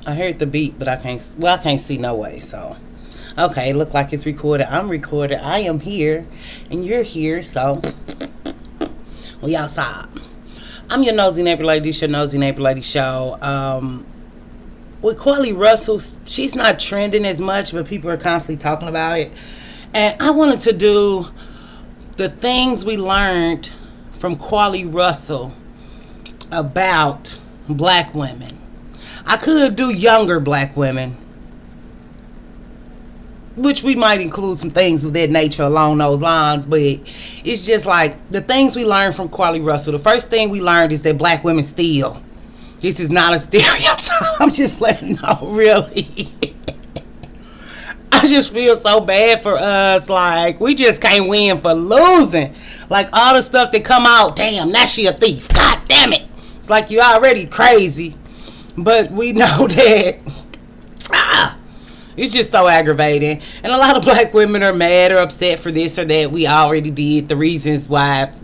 I heard the beat, but I can't see no way, so. Okay, look like it's recorded. I'm recorded. I am here, and you're here, so we outside. I'm your nosy neighbor lady. This your nosy neighbor lady show. With Carlee Russell, she's not trending as much, but people are constantly talking about it. And I wanted to do the things we learned from Carlee Russell about black women. I could do younger black women, which we might include some things of that nature along those lines, but it's just like the things we learned from Carlee Russell. The first thing we learned is that black women steal. This is not a stereotype. I'm just letting you know, really. I just feel so bad for us. Like, we just can't win for losing. Like, all the stuff that come out, damn, now she a thief. God damn it. It's like you already crazy. But we know that it's just so aggravating. And a lot of black women are mad or upset for this or that. We already did the reasons why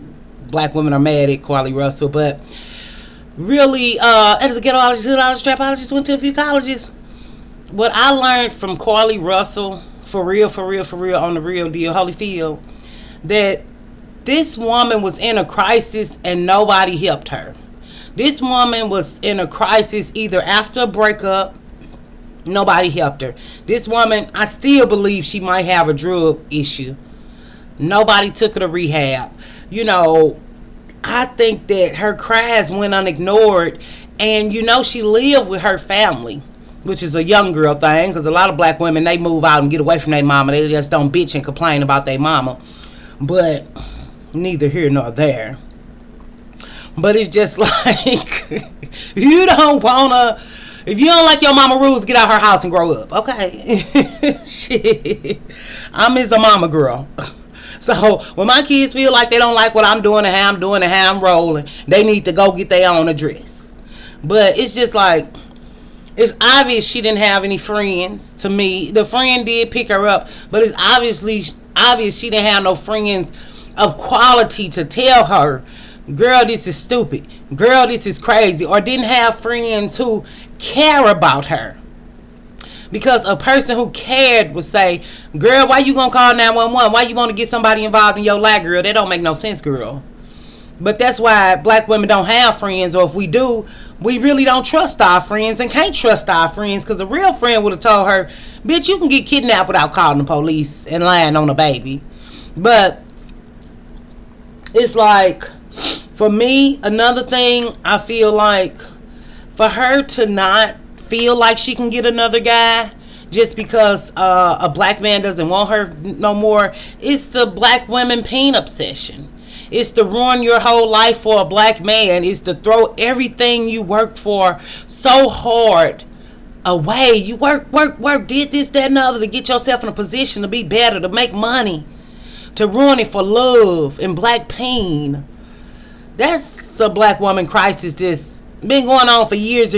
black women are mad at Carlee Russell. But really, as a ghettoologist, hoodologist, trapologist, went to a few colleges. What I learned from Carlee Russell, for real, on the real deal, Holyfield, that this woman was in a crisis and nobody helped her. This woman was in a crisis either after a breakup, nobody helped her. This woman, I still believe she might have a drug issue. Nobody took her to rehab. You know, I think that her cries went unignored, and you know, she lived with her family, which is a young girl thing, because a lot of black women, they move out and get away from their mama. They just don't bitch and complain about their mama. But neither here nor there. But it's just like, you don't wanna, if you don't like your mama rules, get out her house and grow up. Okay. Shit. I'm as a mama girl. So when my kids feel like they don't like what I'm doing and how I'm doing and how I'm rolling, they need to go get their own address. But it's just like, it's obvious she didn't have any friends. To me, the friend did pick her up, but it's obvious she didn't have no friends of quality to tell her, girl, this is stupid, girl, this is crazy, or didn't have friends who care about her. Because a person who cared would say, girl, why you gonna call 911? Why you want to get somebody involved in your life, girl? That don't make no sense, girl. But that's why black women don't have friends, or if we do, we really don't trust our friends and can't trust our friends, because a real friend would have told her, bitch, you can get kidnapped without calling the police and lying on a baby. But it's like, for me, another thing, I feel like for her to not feel like she can get another guy just because a black man doesn't want her no more, it's the black women pain obsession. It's to ruin your whole life for a black man. It's to throw everything you worked for so hard away. You work, did this, that, and the other to get yourself in a position to be better, to make money, to ruin it for love and black pain. That's a black woman crisis that's been going on for years,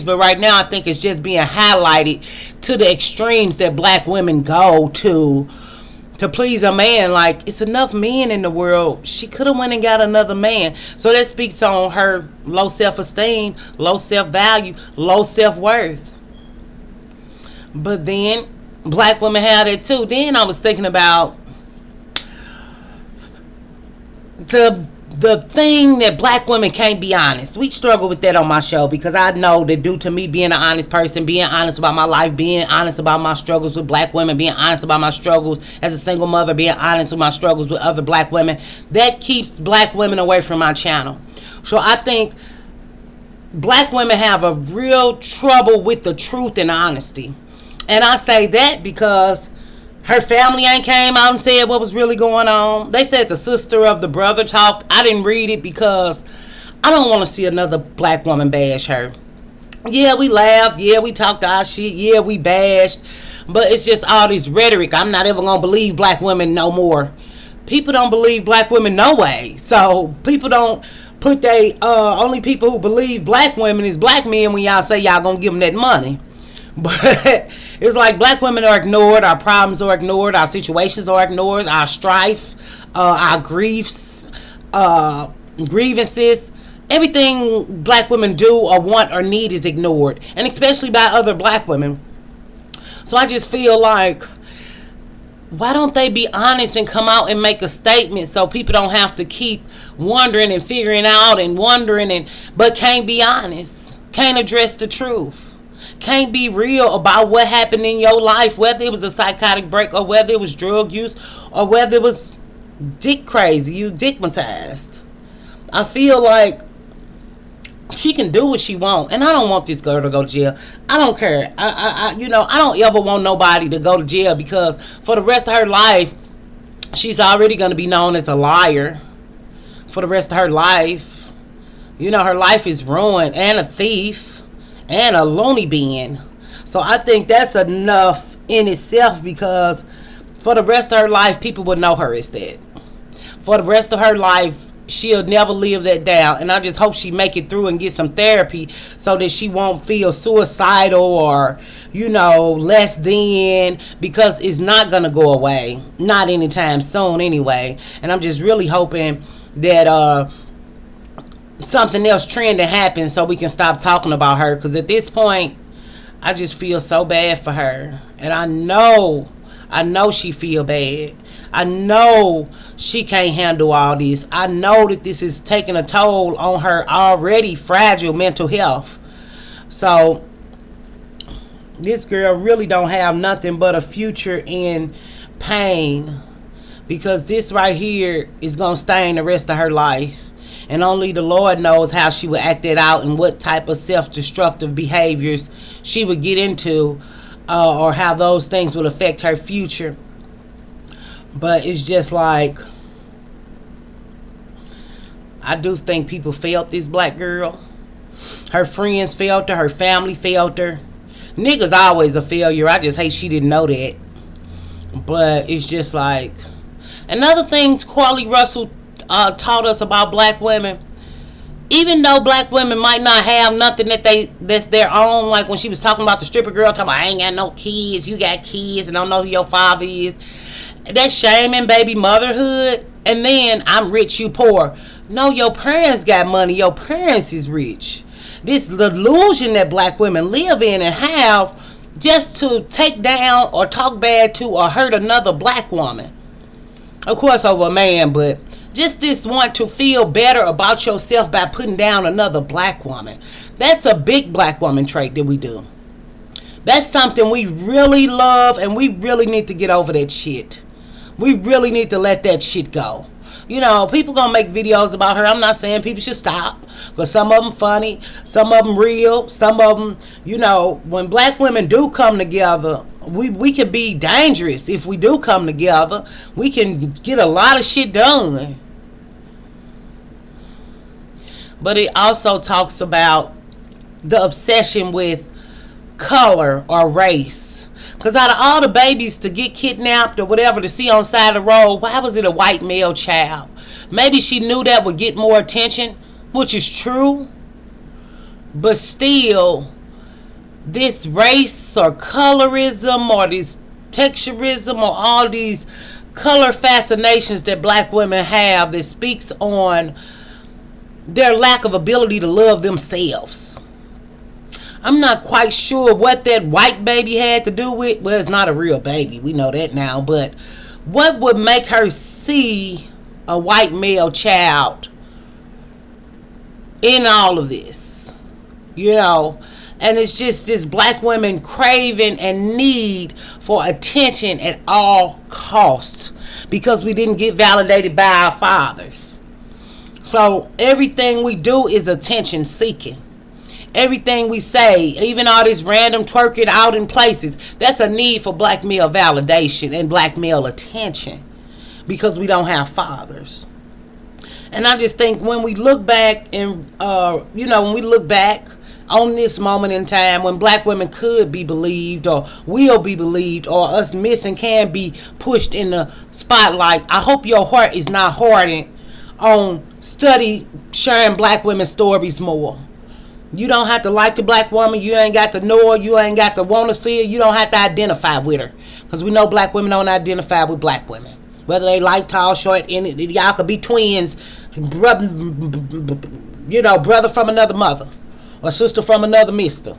but right now I think it's just being highlighted to the extremes that black women go to please a man. Like, it's enough men in the world. She could have went and got another man. So that speaks on her low self-esteem, low self-value, low self-worth. But then black women have that too. Then I was thinking about the thing that black women can't be honest. We struggle with that on my show, because I know that due to me being an honest person, being honest about my life, being honest about my struggles with black women, being honest about my struggles as a single mother, being honest with my struggles with other black women, that keeps black women away from my channel. So I think black women have a real trouble with the truth and honesty. And I say that because her family ain't came out and said what was really going on. They said the sister of the brother talked. I didn't read it because I don't want to see another black woman bash her. Yeah, we laughed. Yeah, we talked our shit. Yeah, we bashed. But it's just all this rhetoric. I'm not ever going to believe black women no more. People don't believe black women no way. So people don't put only people who believe black women is black men when y'all say y'all going to give them that money. But it's like black women are ignored, our problems are ignored, our situations are ignored, our strife, our griefs, grievances, everything black women do or want or need is ignored, and especially by other black women. So I just feel like, why don't they be honest and come out and make a statement so people don't have to keep wondering and figuring out and wondering, and but can't be honest, can't address the truth, can't be real about what happened in your life, whether it was a psychotic break or whether it was drug use or whether it was dick crazy, you dickmatized. I feel like she can do what she want, and I don't want this girl to go to jail. I don't care. I don't ever want nobody to go to jail, because for the rest of her life, she's already going to be known as a liar. For the rest of her life, her life is ruined, and a thief, and a loony bin. So I think that's enough in itself, because for the rest of her life, people will know her as that. For the rest of her life, she'll never live that down, and I just hope she make it through and get some therapy so that she won't feel suicidal or less than, because it's not gonna go away, not anytime soon anyway. And I'm just really hoping that something else trending happens so we can stop talking about her, because at this point I just feel so bad for her, and I know she feel bad. I know she can't handle all this. I know that this is taking a toll on her already fragile mental health. So this girl really don't have nothing but a future in pain, because this right here is going to stain the rest of her life. And only the Lord knows how she would act it out and what type of self-destructive behaviors she would get into, or how those things would affect her future. But it's just like, I do think people failed this black girl. Her friends failed her. Her family failed her. Niggas always a failure. I just hate she didn't know that. But it's just like, another thing Carlee Russell taught us about black women. Even though black women might not have nothing that's their own, like when she was talking about the stripper girl, talking about, I ain't got no kids, you got kids, and I don't know who your father is. That's shaming baby motherhood. And then, I'm rich, you poor. No, your parents got money. Your parents is rich. This delusion that black women live in and have, just to take down or talk bad to or hurt another black woman. Of course, over a man, but just this want to feel better about yourself by putting down another black woman. That's a big black woman trait that we do. That's something we really love, and we really need to get over that shit. We really need to let that shit go. People gonna make videos about her. I'm not saying people should stop, because some of them funny, some of them real, some of them, when black women do come together, we can be dangerous. If we do come together, we can get a lot of shit done. But it also talks about the obsession with color or race. Because out of all the babies to get kidnapped or whatever to see on the side of the road, why was it a white male child? Maybe she knew that would get more attention, which is true. But still, this race or colorism or this texturism or all these color fascinations that black women have, that speaks on their lack of ability to love themselves. I'm not quite sure what that white baby had to do with. Well, it's not a real baby. We know that now. But what would make her see a white male child in all of this? And it's just this black women craving and need for attention at all costs, because we didn't get validated by our fathers. So everything we do is attention seeking. Everything we say, even all this random twerking out in places, that's a need for black male validation and black male attention, because we don't have fathers. And I just think when we look back and, when we look back on this moment in time when black women could be believed or will be believed, or us missing can be pushed in the spotlight, I hope your heart is not hardened on study sharing black women's stories more. You don't have to like the black woman. You ain't got to know her. You ain't got to want to see her. You don't have to identify with her, because we know black women don't identify with black women. Whether they light, tall, short, y'all could be twins, You know, brother from another mother or sister from another mister.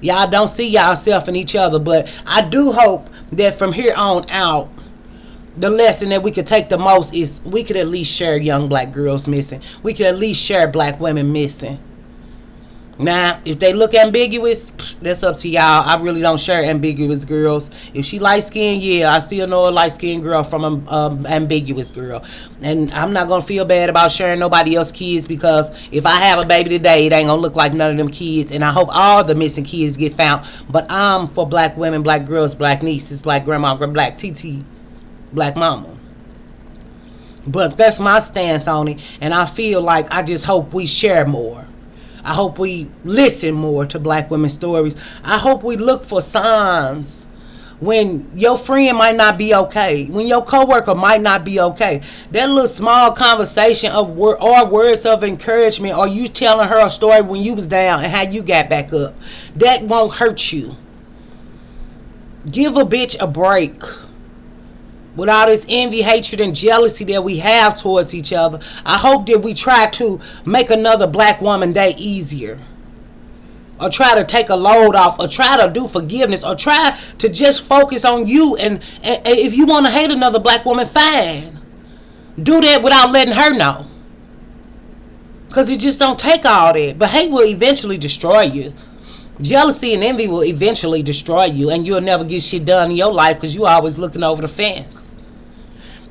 Y'all don't see yourself in each other, but I do hope that from here on out, the lesson that we could take the most is we could at least share young black girls missing. We could at least share black women missing. Now, if they look ambiguous, that's up to y'all. I really don't share ambiguous girls. If she light skinned, yeah, I still know a light skinned girl from a ambiguous girl. And I'm not going to feel bad about sharing nobody else's kids, because if I have a baby today, it ain't going to look like none of them kids. And I hope all the missing kids get found. But I'm for black women, black girls, black nieces, black grandma, black TT, black mama. But that's my stance on it. And I feel like I just hope we share more. I hope we listen more to black women's stories. I hope we look for signs when your friend might not be okay, when your coworker might not be okay. That little small conversation of or words of encouragement, or you telling her a story when you was down and how you got back up, that won't hurt you. Give a bitch a break. With all this envy, hatred, and jealousy that we have towards each other, I hope that we try to make another black woman day easier. Or try to take a load off, or try to do forgiveness, or try to just focus on you. And if you want to hate another black woman, fine. Do that without letting her know. Because it just don't take all that. But hate will eventually destroy you. Jealousy and envy will eventually destroy you, and you'll never get shit done in your life because you're always looking over the fence.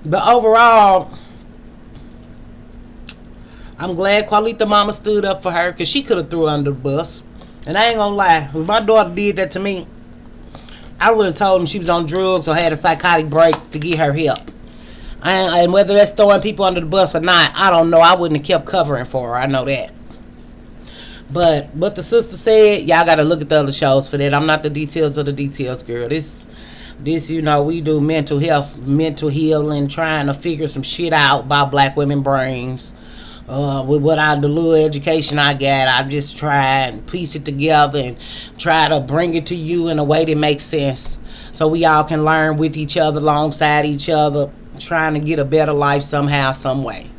But overall, I'm glad Carlee mama stood up for her, because she could have threw her under the bus. And I ain't gonna lie, if my daughter did that to me, I would have told him she was on drugs or had a psychotic break to get her help. And whether that's throwing people under the bus or not, I don't know. I wouldn't have kept covering for her. I know that. But what the sister said, y'all got to look at the other shows for that. I'm not the details of the details, girl. This, you know, we do mental health, mental healing, trying to figure some shit out about black women brains. With what the little education I got, I just try and piece it together and try to bring it to you in a way that makes sense, so we all can learn with each other, alongside each other, trying to get a better life somehow, some way.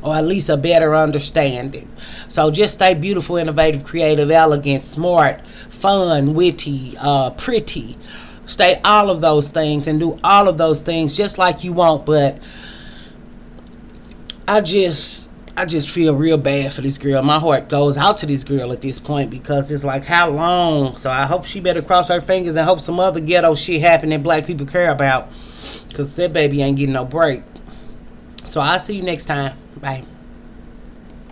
Or at least a better understanding. So just stay beautiful, innovative, creative, elegant, smart, fun, witty, pretty. Stay all of those things and do all of those things just like you want. But I just feel real bad for this girl. My heart goes out to this girl at this point, because it's like, how long? So I hope she better cross her fingers and hope some other ghetto shit happen that black people care about, because that baby ain't getting no break. So I'll see you next time. Bye.